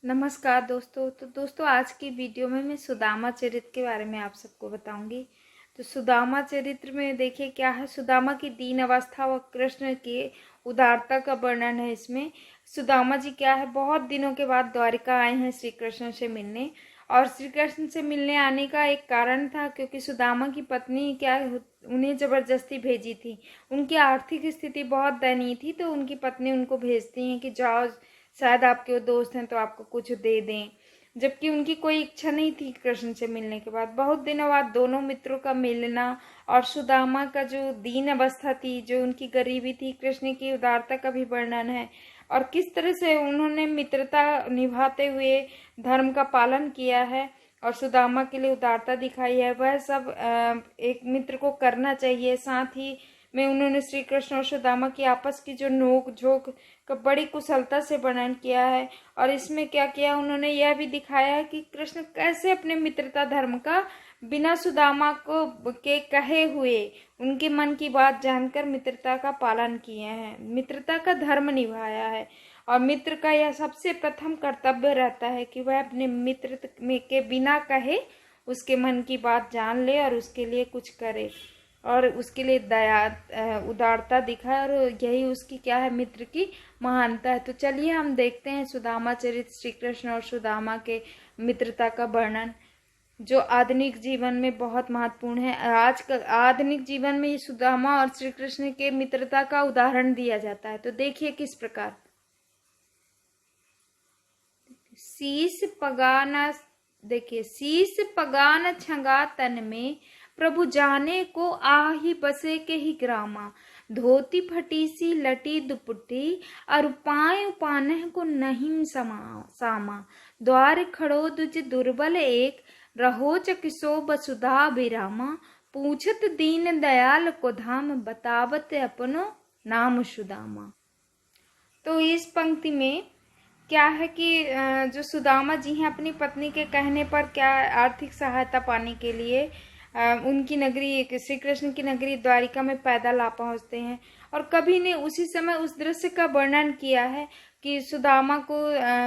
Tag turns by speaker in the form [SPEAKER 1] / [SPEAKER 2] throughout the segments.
[SPEAKER 1] नमस्कार दोस्तों। तो दोस्तों, आज की वीडियो में मैं सुदामा चरित्र के बारे में आप सबको बताऊंगी। तो सुदामा चरित्र में देखिए क्या है। सुदामा की दीन अवस्था व कृष्ण की उदारता का वर्णन है इसमें। सुदामा जी क्या है, बहुत दिनों के बाद द्वारिका आए हैं श्री कृष्ण से मिलने। और श्री कृष्ण से मिलने आने का एक कारण था क्योंकि सुदामा की पत्नी क्या उन्हें जबरदस्ती भेजी थी। उनकी आर्थिक स्थिति बहुत दयनीय थी, तो उनकी पत्नी उनको भेजती हैं कि जाओ, शायद आपके वो दोस्त हैं तो आपको कुछ दे दें। जबकि उनकी कोई इच्छा नहीं थी कृष्ण से मिलने के बाद। बहुत दिनों बाद दोनों मित्रों का मिलना और सुदामा का जो दीन अवस्था थी, जो उनकी गरीबी थी, कृष्ण की उदारता का भी वर्णन है। और किस तरह से उन्होंने मित्रता निभाते हुए धर्म का पालन किया है और सुदामा के लिए उदारता दिखाई है, वह सब एक मित्र को करना चाहिए। साथ ही में उन्होंने श्री कृष्ण और सुदामा की आपस की जो नोक झोंक का बड़ी कुशलता से वर्णन किया है। और इसमें क्या किया, उन्होंने यह भी दिखाया है कि कृष्ण कैसे अपने मित्रता धर्म का बिना सुदामा को के कहे हुए उनके मन की बात जानकर मित्रता का पालन किए हैं, मित्रता का धर्म निभाया है। और मित्र का यह सबसे प्रथम कर्तव्य रहता है कि वह अपने मित्र के बिना कहे उसके मन की बात जान ले और उसके लिए कुछ करे और उसके लिए दया उदारता दिखाए। और यही उसकी क्या है, मित्र की महानता है। तो चलिए हम देखते हैं सुदामा चरित्र, श्री कृष्ण और सुदामा के मित्रता का वर्णन, जो आधुनिक जीवन में बहुत महत्वपूर्ण है। आज का आधुनिक जीवन में ये सुदामा और श्री कृष्ण के मित्रता का उदाहरण दिया जाता है। तो देखिए किस प्रकार। शीस पगाना, देखिए, शीस पगान छंगा तन में, प्रभु जाने को आही बसे के ही ग्रामा। धोती फटी सी लटी दुपट्टी, और पाए पानह को नहीं सामा। द्वार खड़ो दुज दुर्बल एक, रहो चकिसो बसुधा बिरामा। पूछत दीन दयाल को धाम, बतावत अपनो नाम सुदामा। तो इस पंक्ति में क्या है कि जो सुदामा जी हैं, अपनी पत्नी के कहने पर क्या आर्थिक सहायता पाने के लिए उनकी नगरी, श्री कृष्ण की नगरी द्वारिका में पैदल आ पहुंचते हैं। और कभी ने उसी समय उस दृश्य का वर्णन किया है कि सुदामा को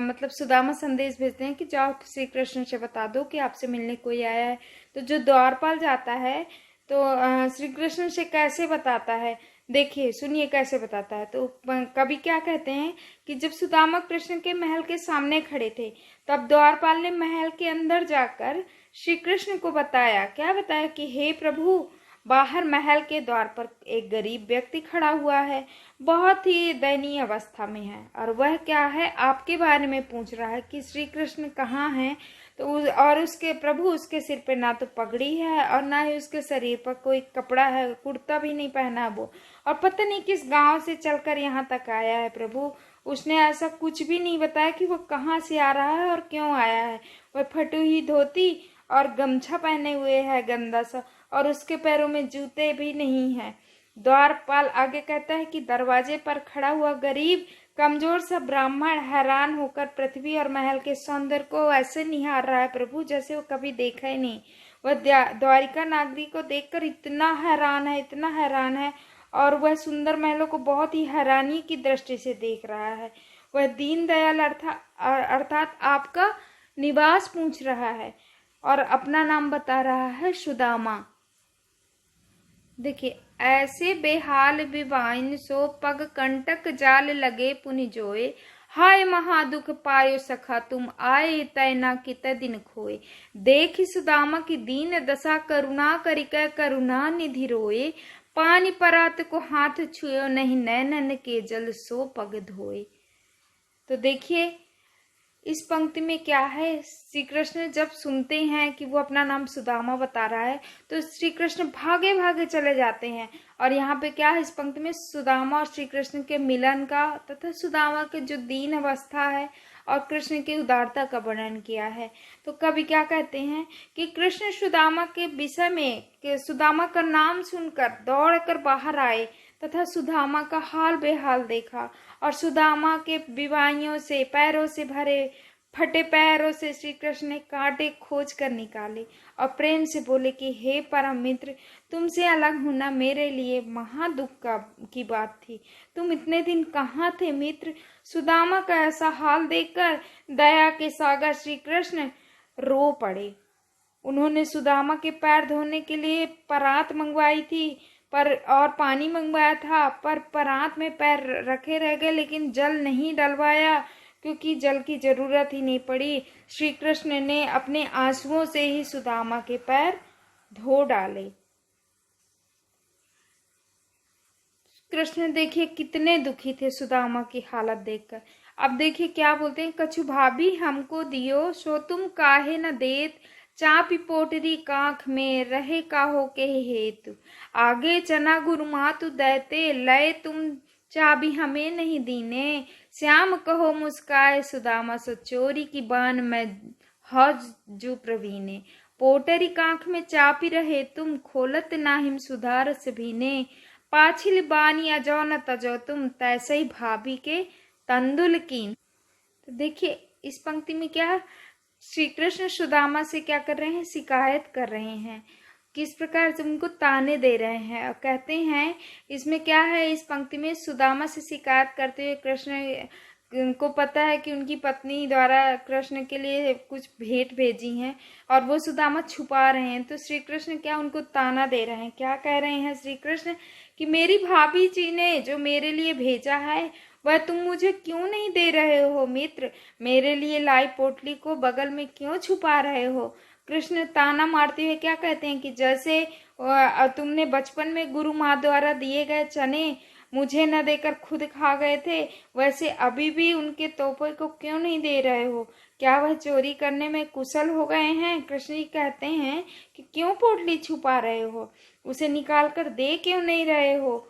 [SPEAKER 1] मतलब सुदामा संदेश भेजते हैं कि जाओ श्री कृष्ण से बता दो कि आपसे मिलने कोई आया है। तो जो द्वारपाल जाता है तो श्री कृष्ण से कैसे बताता है, देखिए सुनिए कैसे बताता है। तो कवि क्या कहते हैं कि जब सुदामा कृष्ण के महल के सामने खड़े थे, तब द्वारपाल ने महल के अंदर जाकर श्री कृष्ण को बताया, क्या बताया कि हे प्रभु, बाहर महल के द्वार पर एक गरीब व्यक्ति खड़ा हुआ है, बहुत ही दयनीय अवस्था में है, और वह क्या है, आपके बारे में पूछ रहा है कि श्री कृष्ण कहाँ हैं। तो और उसके प्रभु, उसके सिर पे ना तो पगड़ी है और ना ही उसके शरीर पर कोई कपड़ा है, कुर्ता भी नहीं पहना वो, और पता नहीं किस गांव से चलकर यहाँ तक आया है। प्रभु, उसने ऐसा कुछ भी नहीं बताया कि वो कहाँ से आ रहा है और क्यों आया है। वह फटी हुई धोती और गमछा पहने हुए है गंदा सा, और उसके पैरों में जूते भी नहीं है। द्वारपाल आगे कहता है कि दरवाजे पर खड़ा हुआ गरीब कमजोर सा ब्राह्मण हैरान होकर पृथ्वी और महल के सौंदर्य को ऐसे निहार रहा है प्रभु जैसे वो कभी देखा ही नहीं। वह द्वारिका नागरी को देखकर इतना हैरान है, इतना हैरान है, और वह सुंदर महलों को बहुत ही हैरानी की दृष्टि से देख रहा है। वह दीन दयाल अर्थात आपका निवास पूछ रहा है और अपना नाम बता रहा है सुदामा। देखिए, ऐसे बेहाल विवाइन सो पग कंटक जाल लगे पुनि जोए। हाय महादुख पायो सखा तुम आए, तैना कित दिन खोए। देख सुदामा की दीन दशा, करुणा करिक करुणा निधि रोए। पानी परात को हाथ छुयो, नहीं नैनन के जल सो पग धोए। तो देखिए इस पंक्ति में क्या है, श्री कृष्ण जब सुनते हैं कि वो अपना नाम सुदामा बता रहा है तो श्री कृष्ण भागे भागे चले जाते हैं। और यहाँ पे क्या है, इस पंक्ति में सुदामा और श्री कृष्ण के मिलन का तथा सुदामा के जो दीन अवस्था है और कृष्ण की उदारता का वर्णन किया है। तो कवि क्या कहते हैं कि कृष्ण सुदामा के विषय में कि सुदामा का नाम सुनकर दौड़ कर बाहर आए तथा सुदामा का हाल बेहाल देखा, और सुदामा के विवाहियों से पैरों से भरे फटे पैरों से श्री कृष्ण ने कांटे खोज कर निकाले और प्रेम से बोले कि हे परम मित्र, तुमसे अलग होना मेरे लिए महा दुख की बात थी। तुम इतने दिन कहाँ थे मित्र? सुदामा का ऐसा हाल देखकर दया के सागर श्री कृष्ण रो पड़े। उन्होंने सुदामा के पैर धोने के लिए परात मंगवाई थी और पानी मंगवाया था, पर परात में पैर रखे रह गए, लेकिन जल नहीं डलवाया क्योंकि जल की जरूरत ही नहीं पड़ी। श्री कृष्ण ने अपने आंसुओं से ही सुदामा के पैर धो डाले। कृष्ण देखिए कितने दुखी थे सुदामा की हालत देखकर। अब देखिए क्या बोलते हैं, कछु भाभी हमको दियो सो तुम काहे न देत, चापी पोटरी कांख में रहे काहो के हेतु, आगे चना गुरु मातु दैते लय तुम चाबी हमें नहीं दीने, श्याम कहो मुस्काए सुदामा सो चोरी की बान में हौज जू प्रवीणे, पोटरी कांख में चापी रहे तुम खोलत नाहिम सुधार से भीने, पाछिल बानी अजो न तजो तुम तैसे ही भाभी के तंदुल कीन। तो देखिए इस पंक्ति में क्या श्री कृष्ण सुदामा से क्या कर रहे हैं, शिकायत कर रहे हैं, किस प्रकार से उनको ताने दे रहे हैं। और कहते हैं इसमें क्या है, इस पंक्ति में सुदामा से शिकायत करते हुए कृष्ण को पता है कि उनकी पत्नी द्वारा कृष्ण के लिए कुछ भेंट भेजी हैं और वो सुदामा छुपा रहे हैं। तो श्री कृष्ण क्या उनको ताना दे रहे हैं, क्या कह रहे हैं श्री कृष्ण कि मेरी भाभी जी ने जो मेरे लिए भेजा है वह तुम मुझे क्यों नहीं दे रहे हो मित्र, मेरे लिए लाई पोटली को बगल में क्यों छुपा रहे हो। कृष्ण ताना मारते हुए क्या कहते हैं कि जैसे तुमने बचपन में गुरु माँ द्वारा दिए गए चने मुझे न देकर खुद खा गए थे, वैसे अभी भी उनके तोहफे को क्यों नहीं दे रहे हो, क्या वह चोरी करने में कुशल हो गए हैं। कृष्ण जी कहते हैं कि क्यों पोटली छुपा रहे हो, उसे निकाल कर दे क्यों नहीं रहे हो,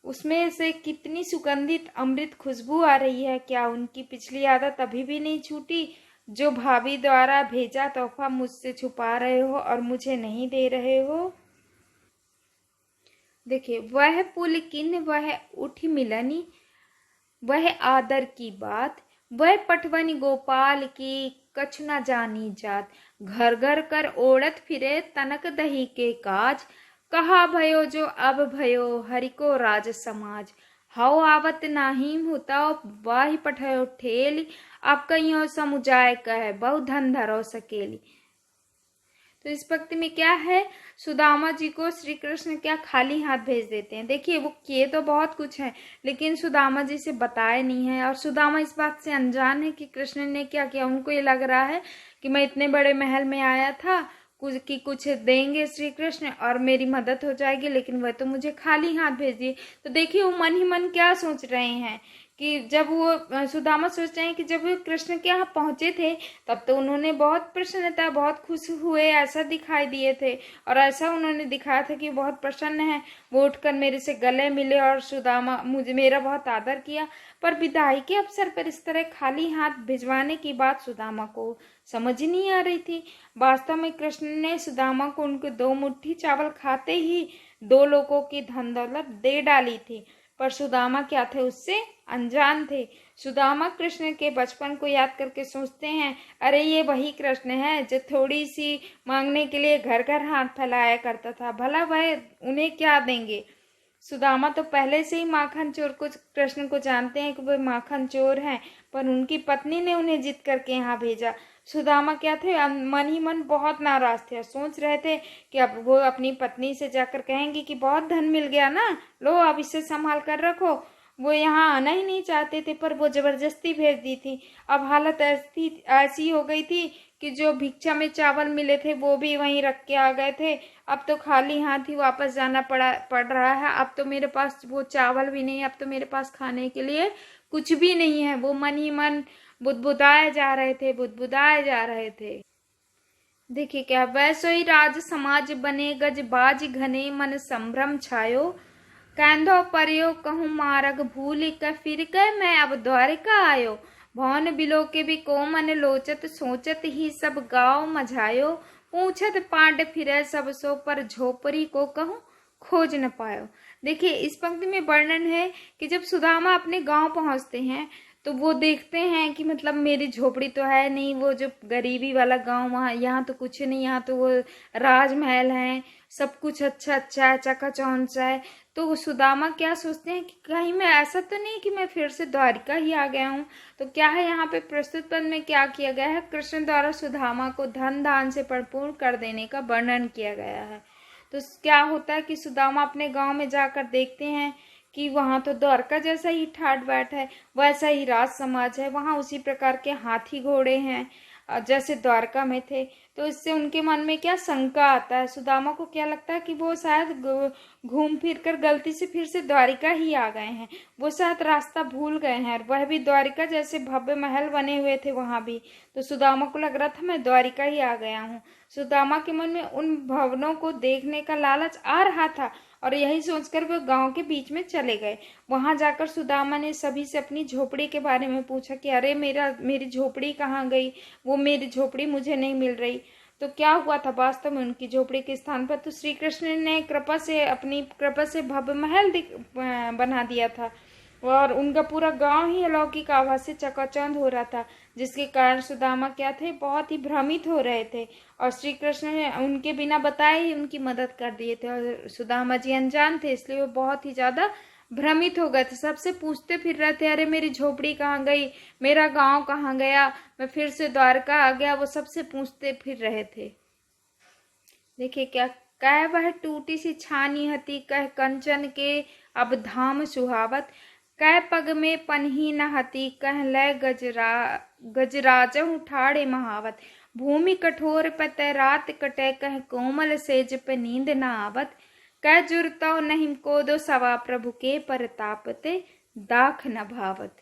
[SPEAKER 1] उसमें से कितनी सुगंधित अमृत खुशबू आ रही है, क्या उनकी पिछली आदत अभी भी नहीं छूटी, जो भाभी द्वारा भेजा तोहफा मुझसे छुपा रहे हो और मुझे नहीं दे रहे हो। देखिए वह पुलकिन वह उठ मिलनी, वह आदर की बात, वह पटवनी गोपाल की कछु न जानी जात, घर घर कर ओढ़त फिरे तनक दही के काज, कहा भयो जो अब भयो हरि को राज समाज, हाउ आवत नाही हुताओ वाही पठयो ठेली, अब कहियो समुजाय कह बहु धन धरो सकेली। तो इस भक्ति में क्या है, सुदामा जी को श्री कृष्ण क्या खाली हाथ भेज देते हैं। देखिए वो किए तो बहुत कुछ है लेकिन सुदामा जी से बताए नहीं है और सुदामा इस बात से अनजान है कि कृष्ण ने क्या किया। उनको ये लग रहा है कि मैं इतने बड़े महल में आया था कुछ देंगे श्री कृष्ण और मेरी मदद हो जाएगी, लेकिन वह तो मुझे खाली हाथ भेज दिए। तो देखिए वो मन ही मन क्या सोच रहे हैं कि जब वो सुदामा सोच रहे हैं कि जब वो कृष्ण के यहाँ पहुंचे थे तब तो उन्होंने बहुत प्रसन्नता बहुत खुश हुए ऐसा दिखाई दिए थे और ऐसा उन्होंने दिखाया था कि बहुत प्रसन्न है, वो उठकर मेरे से गले मिले और सुदामा मुझे मेरा बहुत आदर किया। पर विदाई के अवसर पर इस तरह खाली हाथ भिजवाने की बात सुदामा को समझ ही नहीं आ रही थी। वास्तव में कृष्ण ने सुदामा को उनके 2 मुट्ठी चावल खाते ही 2 लोगों की धन दौलत दे डाली थी, पर सुदामा क्या थे उससे अनजान थे। सुदामा कृष्ण के बचपन को याद करके सोचते हैं, अरे ये वही कृष्ण है जो थोड़ी सी मांगने के लिए घर घर हाथ फैलाया करता था, भला वह उन्हें क्या देंगे। सुदामा तो पहले से ही माखन चोर को कृष्ण को जानते हैं कि वे माखन चोर हैं, पर उनकी पत्नी ने उन्हें जिद करके यहाँ भेजा। सुदामा क्या थे, मन ही मन बहुत नाराज थे, सोच रहे थे कि अब वो अपनी पत्नी से जाकर कहेंगे कि बहुत धन मिल गया ना, लो अब इसे संभाल कर रखो। वो यहाँ आना ही नहीं चाहते थे पर वो जबरदस्ती भेज दी थी। अब हालत ऐसी हो गई थी कि जो भिक्षा में चावल मिले थे वो भी वहीं रख के आ गए थे। अब तो खाली हाथ ही वापस जाना पड़ रहा है। अब तो मेरे पास वो चावल भी नहीं, अब तो मेरे पास खाने के लिए कुछ भी नहीं है। वो मन ही मन बुदबुदाए जा रहे थे। देखिए क्या, वैसो ही राज समाज बने गज बाज घने मन संभ्रम छायो, कैंधो परियो कहूँ मारग भूल क फिर क मैं अब द्वारिका आयो, भवन बिलो के भी को मन लोचत सोचत ही सब गाँव मझायो, पूछत पांड फिरे सब सो पर झोपड़ी को कहूँ खोज न पायो। देखिए इस पंक्ति में वर्णन है कि जब सुदामा अपने गांव पहुंचते हैं तो वो देखते हैं कि मतलब मेरी झोपड़ी तो है नहीं, वो जो गरीबी वाला गांव वहाँ, यहाँ तो कुछ नहीं, यहाँ तो वो राजमहल है, सब कुछ अच्छा अच्छा है, चकाचौंध सा है। तो वो सुदामा क्या सोचते हैं कि कहीं मैं ऐसा तो नहीं कि मैं फिर से द्वारिका ही आ गया हूँ। तो क्या है यहाँ पे प्रस्तुत पद में क्या किया गया है, कृष्ण द्वारा सुदामा को धन दान से भरपूर कर देने का वर्णन किया गया है। तो क्या होता है कि सुदामा अपने गांव में जाकर देखते हैं कि वहां तो द्वारका जैसा ही ठाट बाट है, वैसा ही राज समाज है, वहां उसी प्रकार के हाथी घोड़े हैं जैसे द्वारका में थे। तो इससे उनके मन में क्या शंका आता है, सुदामा को क्या लगता है कि वो शायद घूम फिर कर गलती से फिर से द्वारिका ही आ गए हैं, वो शायद रास्ता भूल गए हैं, और वह भी द्वारिका जैसे भव्य महल बने हुए थे वहां भी। तो सुदामा को लग रहा था मैं द्वारिका ही आ गया हूँ। सुदामा के मन में उन भवनों को देखने का लालच आ रहा था, और यही सोचकर वे गांव के बीच में चले गए। वहां जाकर सुदामा ने सभी से अपनी झोपड़ी के बारे में पूछा कि अरे मेरी झोपड़ी कहाँ गई, वो मेरी झोपड़ी मुझे नहीं मिल रही। तो क्या हुआ था वास्तव में उनकी झोपड़ी के स्थान पर तो श्री कृष्ण ने अपनी कृपा से भव्य महल बना दिया था, और उनका पूरा गांव ही अलौकिक आभा से चकाचौंध हो रहा था, जिसके कारण सुदामा क्या थे, बहुत ही भ्रमित हो रहे थे। और श्री कृष्ण ने उनके बिना बताए ही उनकी मदद कर दिए थे, और सुदामा जी अनजान थे, इसलिए वो बहुत ही ज्यादा भ्रमित हो गए थे, सबसे पूछते फिर रहे थे अरे मेरी झोपड़ी कहाँ गई, मेरा गांव कहाँ गया, मैं फिर से द्वारका आ गया, वो सबसे पूछते फिर रहे थे। देखिए क्या, कह वह टूटी सी छानी हती, कह कंचन के अब धाम सुहावत, कह पग में पनही न हती, कह लय गजराजहु ठाड़े महावत, भूमि कठोर पतय रात कटे, कह कोमल सेज पे नींद न आवत, कह जुरतो नहीं को दो सवा, प्रभु के परतापते दाख न भावत।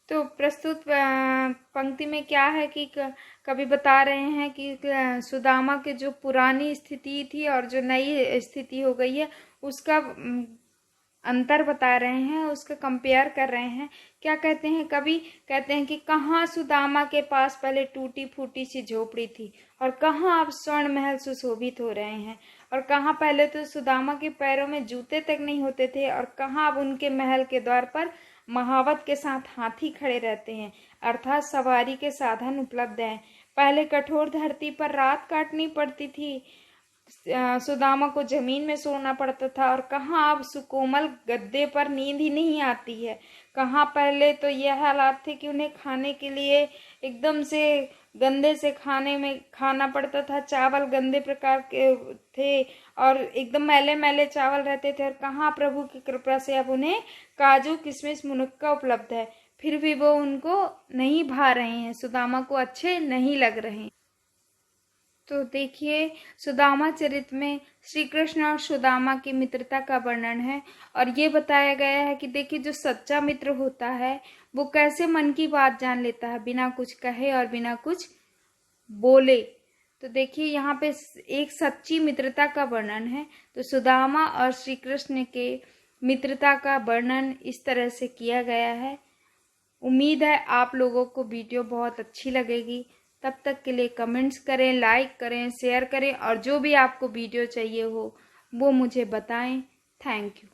[SPEAKER 1] तो प्रस्तुत पंक्ति में क्या है कि कवि बता रहे हैं कि सुदामा के जो पुरानी स्थिति थी और जो नई स्थिति हो गई है उसका अंतर बता रहे हैं, उसका कंपेयर कर रहे हैं। क्या कहते हैं कवि, कहते हैं कि कहाँ सुदामा के पास पहले टूटी फूटी सी झोपड़ी थी, और कहाँ अब स्वर्ण महल सुशोभित हो रहे हैं, और कहाँ पहले तो सुदामा के पैरों में जूते तक नहीं होते थे, और कहाँ अब उनके महल के द्वार पर महावत के साथ हाथी खड़े रहते हैं, अर्थात सवारी के साधन उपलब्ध हैं। पहले कठोर धरती पर रात काटनी पड़ती थी, सुदामा को जमीन में सोना पड़ता था, और कहाँ अब सुकोमल गद्दे पर नींद ही नहीं आती है। कहाँ पहले तो यह हालात थे कि उन्हें खाने के लिए एकदम से गंदे से खाने में खाना पड़ता था, चावल गंदे प्रकार के थे और एकदम मैले मैले चावल रहते थे, और कहाँ प्रभु की कृपा से अब उन्हें काजू किशमिश मुनक्का उपलब्ध है, फिर भी वो उनको नहीं भा रहे हैं, सुदामा को अच्छे नहीं लग रहे हैं। तो देखिए सुदामा चरित्र में श्री कृष्ण और सुदामा की मित्रता का वर्णन है, और ये बताया गया है कि देखिए जो सच्चा मित्र होता है वो कैसे मन की बात जान लेता है बिना कुछ कहे और बिना कुछ बोले। तो देखिए यहाँ पे एक सच्ची मित्रता का वर्णन है। तो सुदामा और श्री कृष्ण के मित्रता का वर्णन इस तरह से किया गया है। उम्मीद है आप लोगों को वीडियो बहुत अच्छी लगेगी। तब तक के लिए कमेंट्स करें, लाइक करें, शेयर करें, और जो भी आपको वीडियो चाहिए हो वो मुझे बताएं। Thank you.